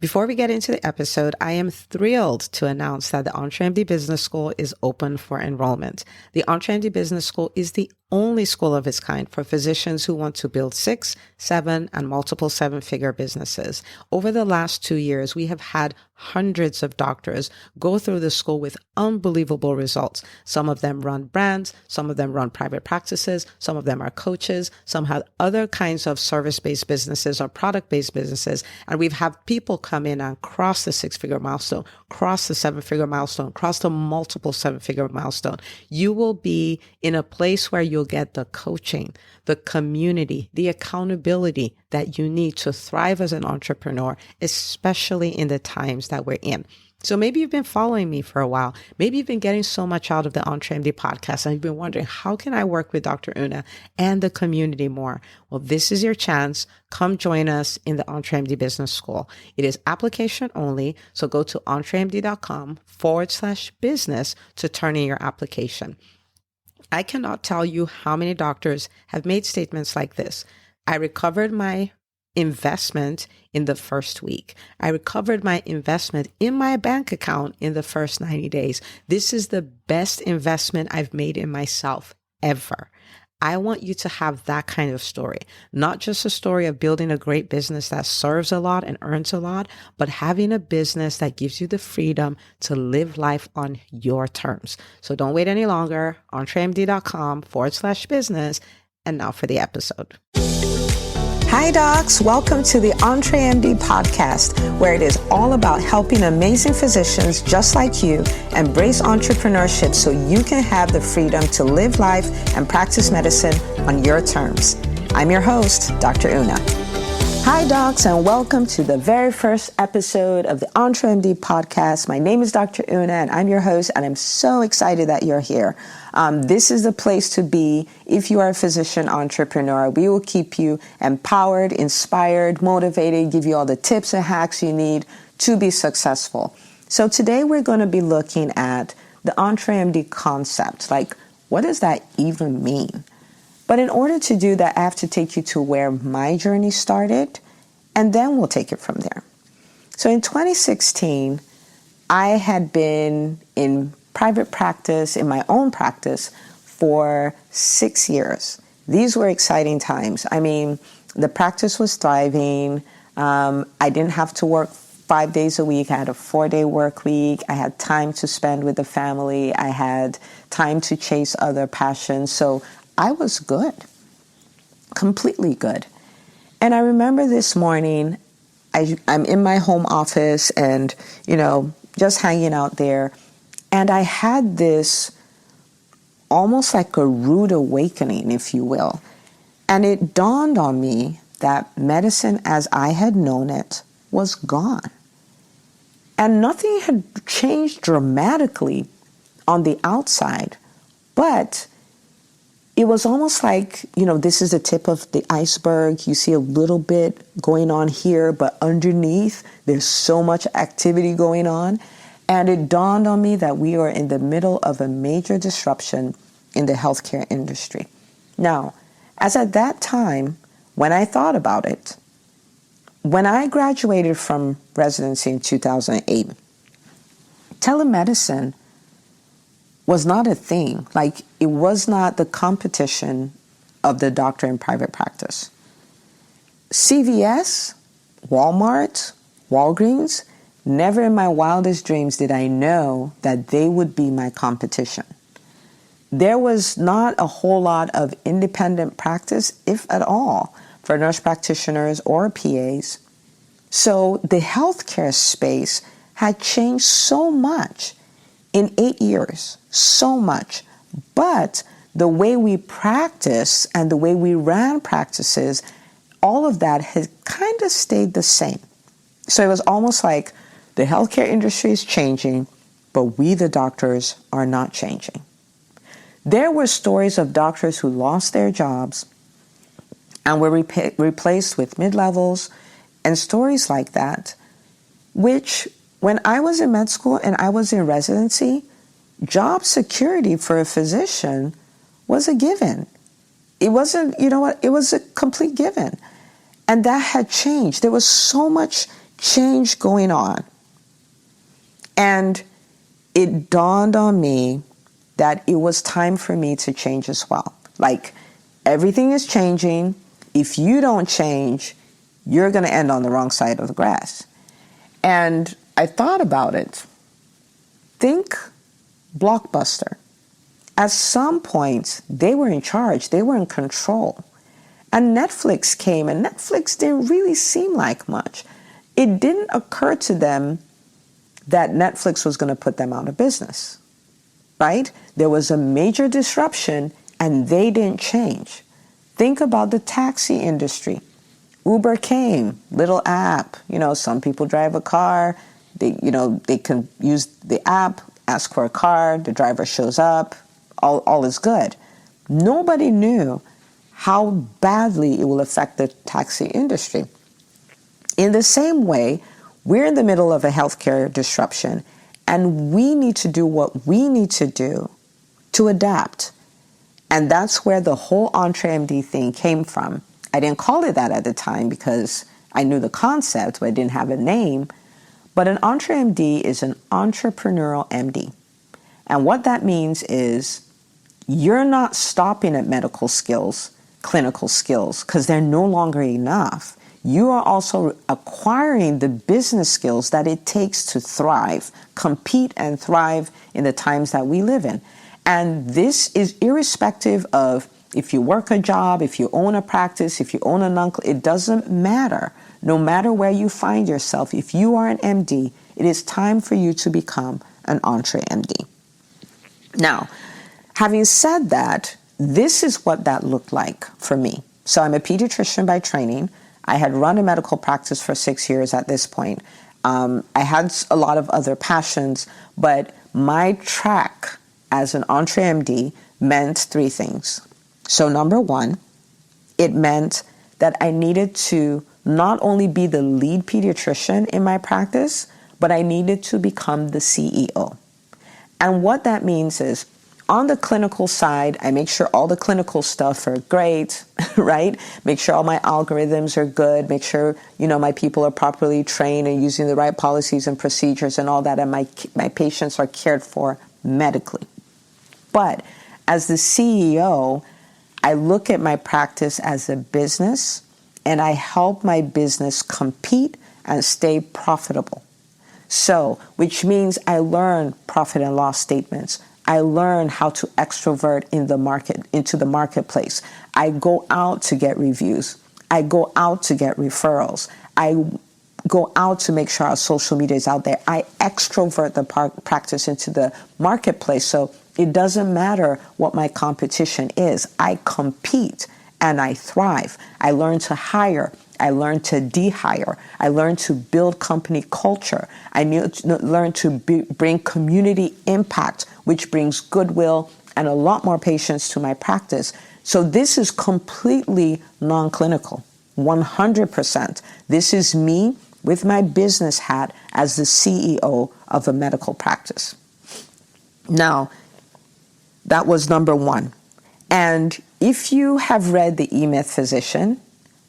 Before we get into the episode, I am thrilled to announce that the EntreMD Business School is open for enrollment. The EntreMD Business School is the only school of its kind for physicians who want to build 6, 7, and multiple 7-figure businesses. Over the last 2 years, we have had hundreds of doctors go through the school with unbelievable results. Some of them run brands, some of them run private practices, some of them are coaches, some have other kinds of service-based businesses or product-based businesses. And we've had people come in and cross the 6-figure milestone, cross the 7-figure milestone, cross the multiple 7-figure milestone. You will be in a place where you'll get the coaching, the community, the accountability that you need to thrive as an entrepreneur, especially in the times that we're in. So maybe you've been following me for a while. Maybe you've been getting so much out of the EntreMD podcast and you've been wondering, how can I work with Dr. Una and the community more? Well, this is your chance. Come join us in the EntreMD Business School. It is application only. So go to entremd.com/business to turn in your application. I cannot tell you how many doctors have made statements like this. I recovered my investment in the first week. I recovered my investment in my bank account in the first 90 days. This is the best investment I've made in myself ever. I want you to have that kind of story, not just a story of building a great business that serves a lot and earns a lot, but having a business that gives you the freedom to live life on your terms. So don't wait any longer. entremd.com/business. And now for the episode. Hi docs, welcome to the EntreMD podcast, where it is all about helping amazing physicians just like you embrace entrepreneurship so you can have the freedom to live life and practice medicine on your terms. I'm your host, Dr. Una. Hi docs, and welcome to the very first episode of the EntreMD podcast. My name is Dr. Una and I'm your host, and I'm so excited that you're here. This is the place to be if you are a physician entrepreneur. We will keep you empowered, inspired, motivated, give you all the tips and hacks you need to be successful. So today we're going to be looking at the EntreMD concept. Like, what does that even mean? But in order to do that, I have to take you to where my journey started, and then we'll take it from there. So in 2016, I had been in private practice, in my own practice, for 6 years. These were exciting times. I mean, the practice was thriving. I didn't have to work 5 days a week. I had a 4-day work week. I had time to spend with the family. I had time to chase other passions. So I was good, completely good. And I remember this morning, I'm in my home office and, just hanging out there. And I had this almost like a rude awakening, if you will. And it dawned on me that medicine as I had known it was gone. And nothing had changed dramatically on the outside, but it was almost like, this is the tip of the iceberg. You see a little bit going on here, but underneath, there's so much activity going on. And it dawned on me that we are in the middle of a major disruption in the healthcare industry. Now, as at that time, when I thought about it, when I graduated from residency in 2008, telemedicine was not a thing. Like, it was not the competition of the doctor in private practice. CVS, Walmart, Walgreens, never in my wildest dreams did I know that they would be my competition. There was not a whole lot of independent practice, if at all, for nurse practitioners or PAs. So the healthcare space had changed so much in 8 years, so much. But the way we practice and the way we ran practices, all of that has kind of stayed the same. So it was almost like the healthcare industry is changing, but we, the doctors, are not changing. There were stories of doctors who lost their jobs and were replaced with mid-levels and stories like that, which when I was in med school and I was in residency, job security for a physician was a given. It wasn't, it was a complete given. And that had changed. There was so much change going on. And it dawned on me that it was time for me to change as well. Like, everything is changing. If you don't change, you're going to end on the wrong side of the grass. And I thought about it. Think Blockbuster. At some point, they were in charge. They were in control. And Netflix came, and Netflix didn't really seem like much. It didn't occur to them that Netflix was going to put them out of business, right? There was a major disruption, and they didn't change. Think about the taxi industry. Uber came, little app. Some people drive a car. They can use the app, ask for a car. The driver shows up. All is good. Nobody knew how badly it will affect the taxi industry. In the same way, we're in the middle of a healthcare disruption, and we need to do what we need to do to adapt. And that's where the whole EntreMD thing came from. I didn't call it that at the time because I knew the concept, but I didn't have a name. But an EntreMD is an entrepreneurial MD. And what that means is you're not stopping at medical skills, clinical skills, because they're no longer enough. You are also acquiring the business skills that it takes to thrive, compete and thrive in the times that we live in. And this is irrespective of if you work a job, if you own a practice, if you own it doesn't matter. No matter where you find yourself, if you are an MD, it is time for you to become an EntreMD. Now, having said that, this is what that looked like for me. So I'm a pediatrician by training. I had run a medical practice for 6 years at this point. I had a lot of other passions, but my track as an EntreMD meant three things. So number one, it meant that I needed to not only be the lead pediatrician in my practice, but I needed to become the CEO. And what that means is, on the clinical side, I make sure all the clinical stuff are great, right? Make sure all my algorithms are good. Make sure, my people are properly trained and using the right policies and procedures and all that, and my patients are cared for medically. But as the CEO, I look at my practice as a business, and I help my business compete and stay profitable. So, which means I learn profit and loss statements. I learn how to extrovert into the marketplace. I go out to get reviews. I go out to get referrals. I go out to make sure our social media is out there. I extrovert the practice into the marketplace. So it doesn't matter what my competition is. I compete and I thrive. I learn to hire. I learn to de-hire. I learn to build company culture. I learn to bring community impact, which brings goodwill and a lot more patients to my practice. So this is completely non-clinical, 100%. This is me with my business hat as the CEO of a medical practice. Now, that was number one. And if you have read The E-Myth Physician,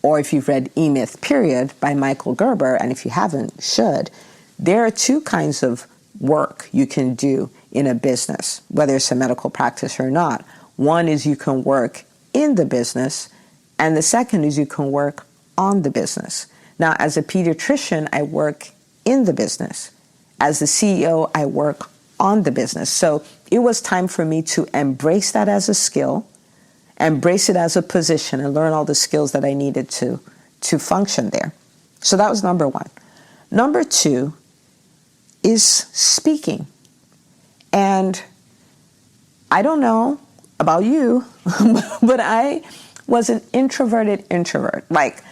or if you've read E-Myth Period by Michael Gerber, and if you haven't, you should, there are two kinds of work you can do in a business, whether it's a medical practice or not. One is you can work in the business, and the second is you can work on the business. Now, as a pediatrician, I work in the business. As the CEO, I work on the business. So it was time for me to embrace that as a skill, embrace it as a position, and learn all the skills that I needed to function there. So that was number one. Number two is speaking. And I don't know about you, but I was an introverted introvert. Like,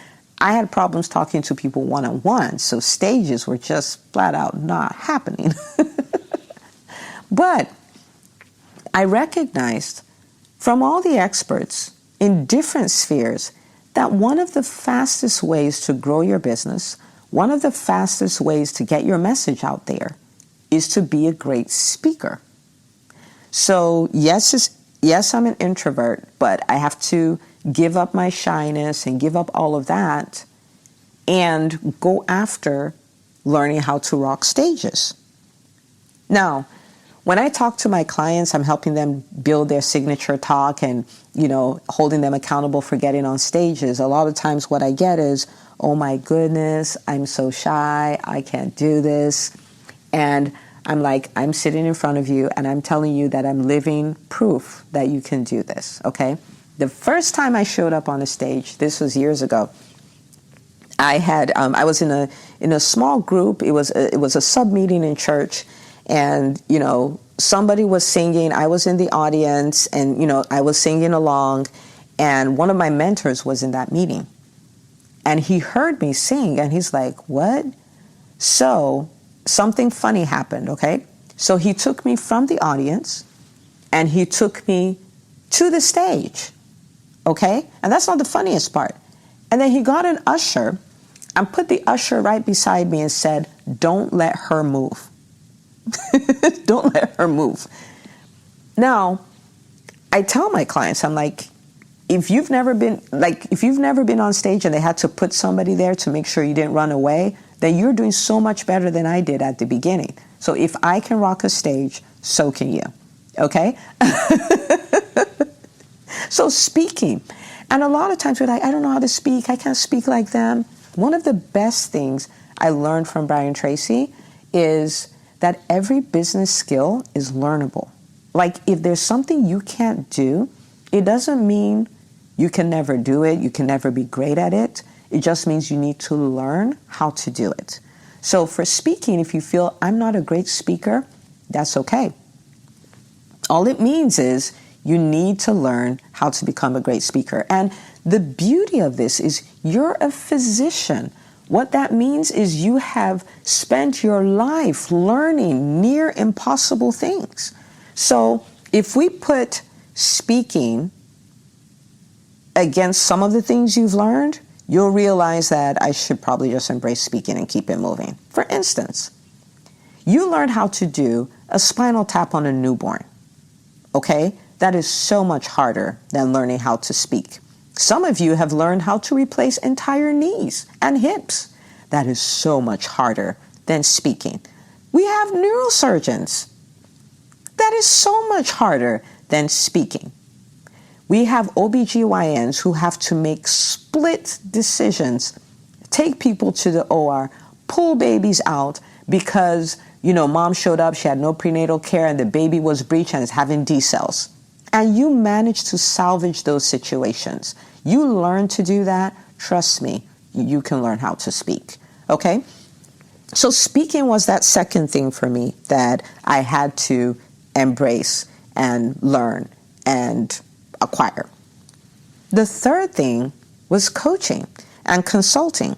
I had problems talking to people one-on-one, so stages were just flat out not happening. But I recognized from all the experts in different spheres that one of the fastest ways to grow your business, one of the fastest ways to get your message out there, is to be a great speaker. So yes, I'm an introvert, but I have to give up my shyness and give up all of that and go after learning how to rock stages. Now, when I talk to my clients, I'm helping them build their signature talk and, holding them accountable for getting on stages. A lot of times what I get is, oh my goodness, I'm so shy, I can't do this. And I'm like, I'm sitting in front of you and I'm telling you that I'm living proof that you can do this, okay? The first time I showed up on a stage, this was years ago, I was in a small group. It was a sub meeting in church, and somebody was singing. I was in the audience, and I was singing along, and one of my mentors was in that meeting, and he heard me sing, and he's like, "What?" So something funny happened. Okay, so he took me from the audience, and he took me to the stage. Okay, and that's not the funniest part. And then he got an usher and put the usher right beside me and said, "Don't let her move." Don't let her move. Now, I tell my clients, I'm like, if you've never been on stage and they had to put somebody there to make sure you didn't run away, then you're doing so much better than I did at the beginning. So if I can rock a stage, so can you. Okay? So speaking. And a lot of times we're like, I don't know how to speak. I can't speak like them. One of the best things I learned from Brian Tracy is that every business skill is learnable. Like if there's something you can't do, it doesn't mean you can never do it, you can never be great at it. It just means you need to learn how to do it. So for speaking, if you feel I'm not a great speaker, that's okay. All it means is you need to learn how to become a great speaker. And the beauty of this is you're a physician. What that means is you have spent your life learning near impossible things. So if we put speaking against some of the things you've learned, you'll realize that I should probably just embrace speaking and keep it moving. For instance, you learned how to do a spinal tap on a newborn. Okay? That is so much harder than learning how to speak. Some of you have learned how to replace entire knees and hips. That is so much harder than speaking. We have neurosurgeons. That is so much harder than speaking. We have OBGYNs who have to make split decisions, take people to the OR, pull babies out because, mom showed up, she had no prenatal care, and the baby was breached and is having D cells. And you manage to salvage those situations. You learn to do that, trust me, you can learn how to speak. Okay? So speaking was that second thing for me that I had to embrace and learn and acquire. The third thing was coaching and consulting.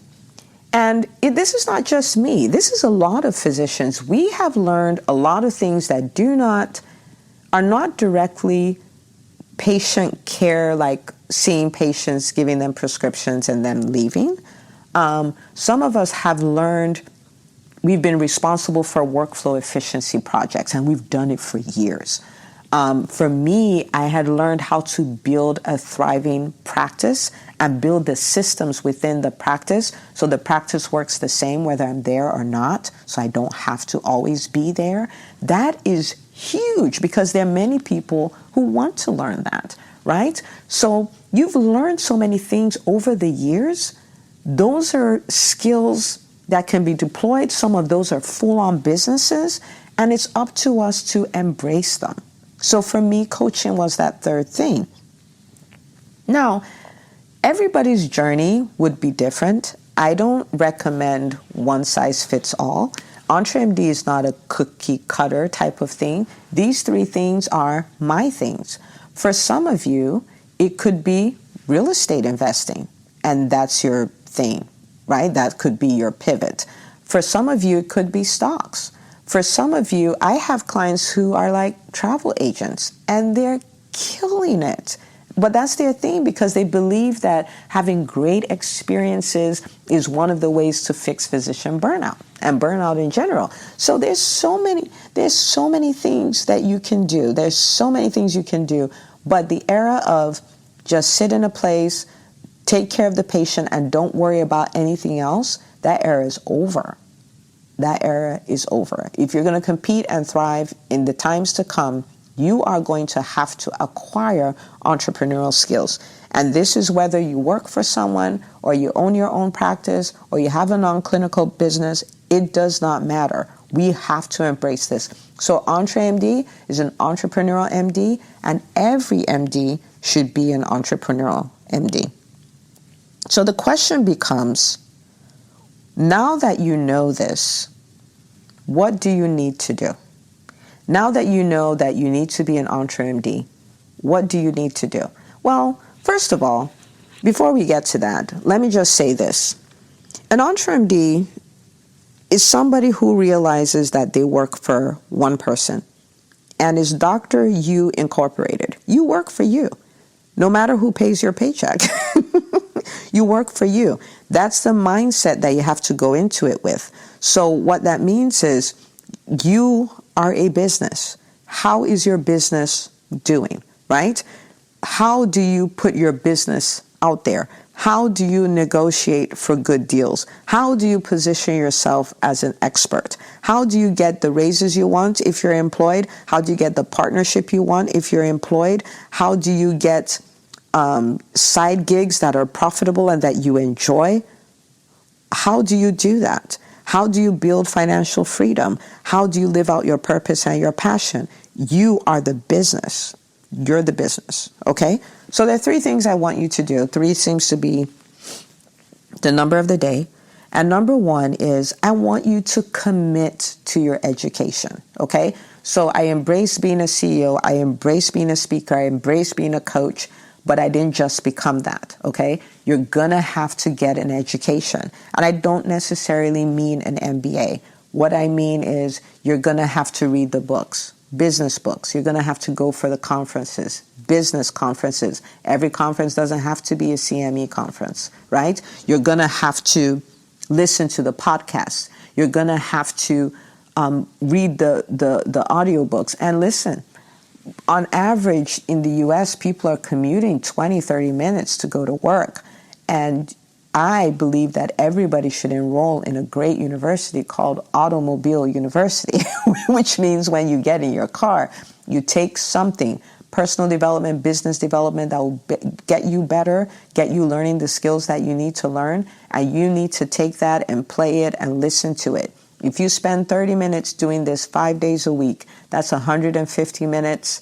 And this is not just me. This is a lot of physicians. We have learned a lot of things that are not directly patient care, like seeing patients, giving them prescriptions and then leaving. Some of us have learned, we've been responsible for workflow efficiency projects, and we've done it for years. For me, I had learned how to build a thriving practice and build the systems within the practice so the practice works the same whether I'm there or not, so I don't have to always be there. That is huge because there are many people who want to learn that, right? So you've learned so many things over the years. Those are skills that can be deployed. Some of those are full-on businesses, and it's up to us to embrace them. So for me, coaching was that third thing. Now, everybody's journey would be different. I don't recommend one size fits all. EntreMD is not a cookie cutter type of thing. These three things are my things. For some of you, it could be real estate investing, and that's your thing, right? That could be your pivot. For some of you, it could be stocks. For some of you, I have clients who are like travel agents, and they're killing it. But that's their thing because they believe that having great experiences is one of the ways to fix physician burnout and burnout in general. So there's so many things that you can do. There's so many things you can do. But the era of just sit in a place, take care of the patient, and don't worry about anything else, that era is over. that era is over. If you're going to compete and thrive in the times to come, you are going to have to acquire entrepreneurial skills. And this is whether you work for someone or you own your own practice or you have a non-clinical business, it does not matter. We have to embrace this. So EntreMD is an entrepreneurial MD, and every MD should be an entrepreneurial MD. So the question becomes, now that you know this, what do you need to do? Now that you know that you need to be an EntreMD, what do you need to do? Well, first of all, before we get to that, let me just say this. An EntreMD is somebody who realizes that they work for one person and is Dr. You Incorporated. You work for you, no matter who pays your paycheck. You work for you. That's the mindset that you have to go into it with. So what that means is you are a business. How is your business doing, right? How do you put your business out there? How do you negotiate for good deals? How do you position yourself as an expert? How do you get the raises you want if you're employed? How do you get the partnership you want if you're employed? How do you get side gigs that are profitable and that you enjoy? How do you do that? How do you build financial freedom? How do you live out your purpose and your passion? You are the business. You're the business, okay? So there are three things I want you to do. Three seems to be the number of the day. And number one is I want you to commit to your education, okay? So I embrace being a CEO. I embrace being a speaker. I embrace being a coach. But I didn't just become that, okay? You're going to have to get an education. And I don't necessarily mean an MBA. What I mean is you're going to have to read the books, business books. You're going to have to go for the conferences, business conferences. Every conference doesn't have to be a CME conference, right? You're going to have to listen to the podcasts. You're going to have to read the audiobooks. And listen, on average in the U.S., people are commuting 20, 30 minutes to go to work. And I believe that everybody should enroll in a great university called Automobile University, which means when you get in your car, you take something, personal development, business development, that will get you better, get you learning the skills that you need to learn, and you need to take that and play it and listen to it. If you spend 30 minutes doing this 5 days a week, that's 150 minutes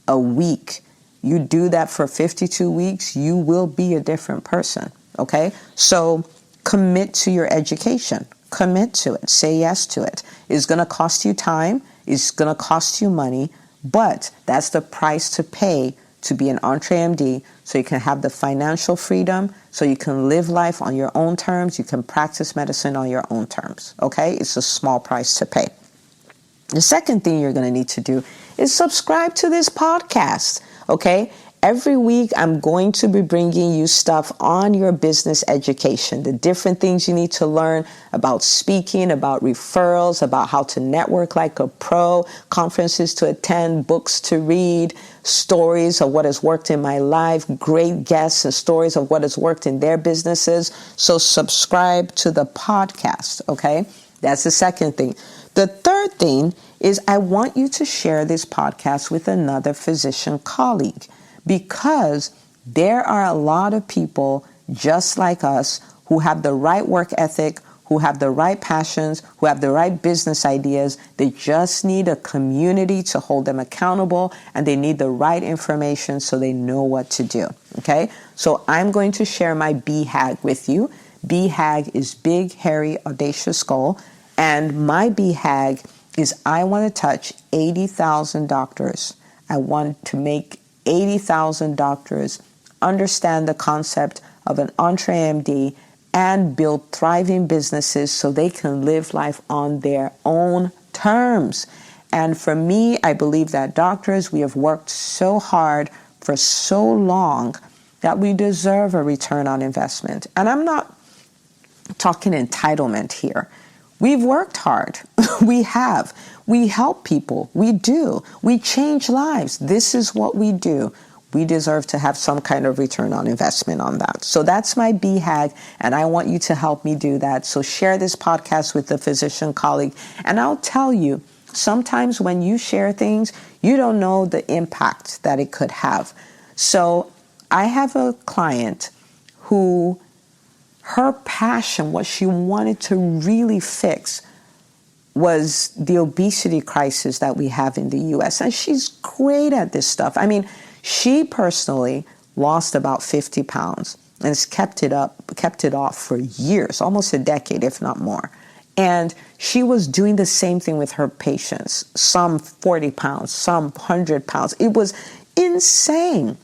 a week. You do that for 52 weeks, you will be a different person, okay? So commit to your education. Commit to it. Say yes to it. It's going to cost you time. It's going to cost you money, but that's the price to pay to be an EntreMD, so you can have the financial freedom, so you can live life on your own terms, you can practice medicine on your own terms, okay? It's a small price to pay. The second thing you're going to need to do is subscribe to this podcast, okay? Every week, I'm going to be bringing you stuff on your business education, the different things you need to learn about speaking, about referrals, about how to network like a pro, conferences to attend, books to read, stories of what has worked in my life, great guests and stories of what has worked in their businesses. So subscribe to the podcast, okay? That's the second thing. The third thing is I want you to share this podcast with another physician colleague, because there are a lot of people just like us who have the right work ethic, who have the right passions, who have the right business ideas. They just need a community to hold them accountable, and they need the right information so they know what to do, okay? So I'm going to share my BHAG with you. BHAG is Big, Hairy, Audacious Goal, and my BHAG is I want to touch 80,000 doctors. I want to make 80,000 doctors understand the concept of an EntreMD and build thriving businesses so they can live life on their own terms. And for me, I believe that doctors, we have worked so hard for so long that we deserve a return on investment. And I'm not talking entitlement here. We've worked hard. We have. We help people. We do. We change lives. This is what we do. we deserve to have some kind of return on investment on that. So that's my BHAG, and I want you to help me do that. So share this podcast with a physician colleague. And I'll tell you, sometimes when you share things, you don't know the impact that it could have. So I have a client who, her passion, what she wanted to really fix was the obesity crisis that we have in the US. And she's great at this stuff. I mean, she personally lost about 50 pounds and has kept it off for years, almost a decade, if not more. And she was doing the same thing with her patients, some 40 pounds, some 100 pounds. It was insane.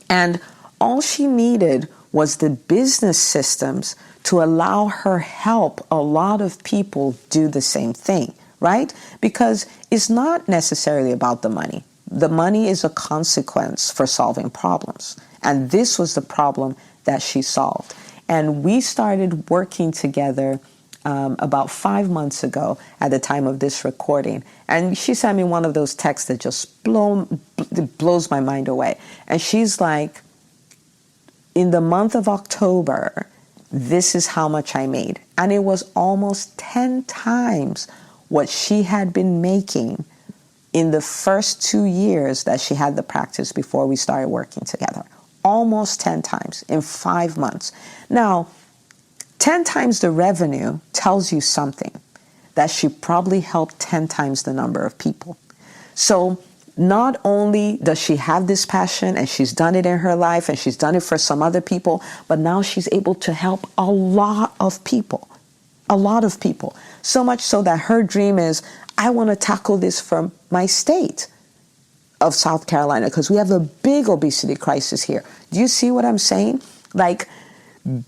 And all she needed was the business systems to allow her help a lot of people do the same thing, right? Because it's not necessarily about the money. The money is a consequence for solving problems. And this was the problem that she solved. And we started working together about 5 months ago at the time of this recording. And she sent me one of those texts that just blows my mind away. And she's like, in the month of October, this is how much I made. And it was almost 10 times what she had been making in the first 2 years that she had the practice before we started working together. Almost 10 times in 5 months. Now, 10 times the revenue tells you something, that she probably helped 10 times the number of people. So not only does she have this passion and she's done it in her life and she's done it for some other people, but now she's able to help a lot of people. A lot of people. So much so that her dream is, I want to tackle this for my state of South Carolina because we have a big obesity crisis here. Do you see what I'm saying? Like,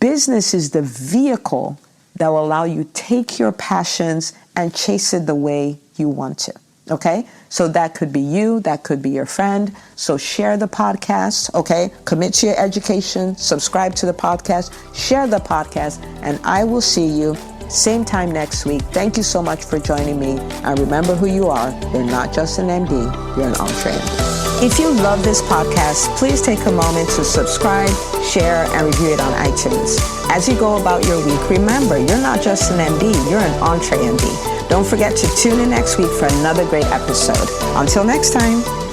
business is the vehicle that will allow you take your passions and chase it the way you want to. Okay? So that could be you, that could be your friend. So share the podcast, okay? Commit to your education, subscribe to the podcast, share the podcast, and I will see you same time next week. Thank you so much for joining me. And remember who you are. You're not just an MD, you're an EntreMD. If you love this podcast, please take a moment to subscribe, share, and review it on iTunes. As you go about your week, remember, you're not just an MD, you're an EntreMD. Don't forget to tune in next week for another great episode. Until next time.